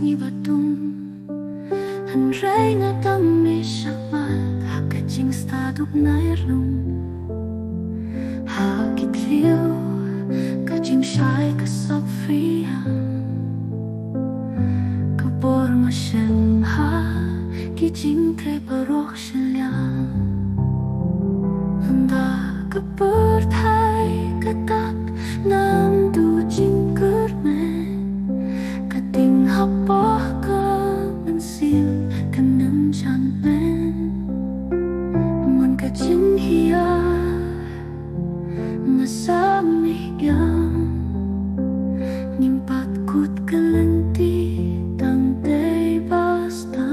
ngi batung han rei na tam mi shamal ha ka jing sta dup nai rung ha ki tliu ka jing shai ka sap free ka por ma shen ha ki jing te parok shen liang da ka por thai ka tak nam du jing kur me ka ting ha po ka man sil ka nam chan men man ka jing hiya na sam ni yang nim pat kut ka lenti tang day basta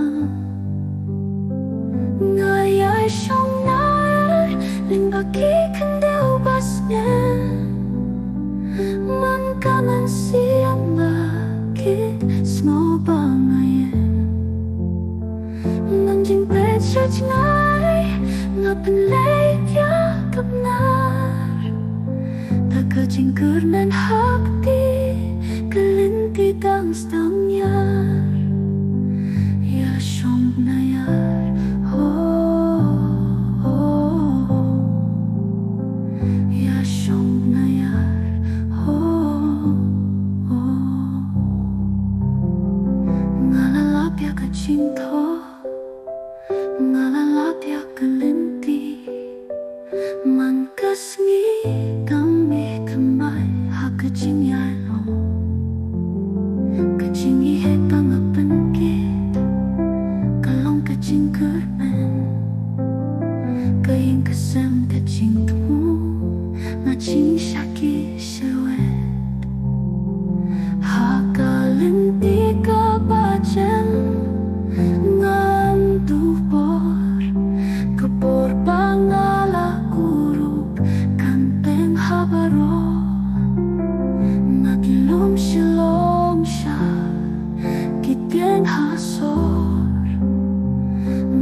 ngai ai shong nai ling ba ki kan deu bas nyen man ka man siam ba ki snow ba ngai man jing pe chach ngai ngap lei ya kap nar ta ka jing kur nan hap ti kalinti tang stang yar ya shong na yar ya shong na yar ngala lapya ka jing tho ngala lapya kalinti man kasngi kami kamay ha ka jing yar ka jing i he ka ngapan kit ka long ka jing kur men ka yin ka sem ka jing tu na jing shaki shewet ha ka linti ka ba chen ngam tu por ka por pangala kurup kan peng habaro naglum shalom sha kitien hasor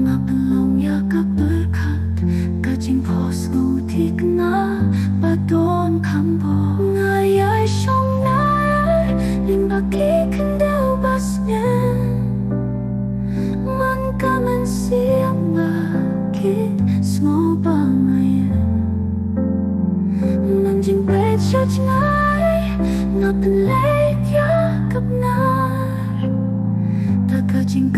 napalong ya ka berkat ka jing pos ngutik na badon kambo ngai ai shong nai ling ba ki kan deu bas nyen man ka man siam ba ki smo ba ngai man jing pe chach ngai napan lei ya kap nar ta ka jing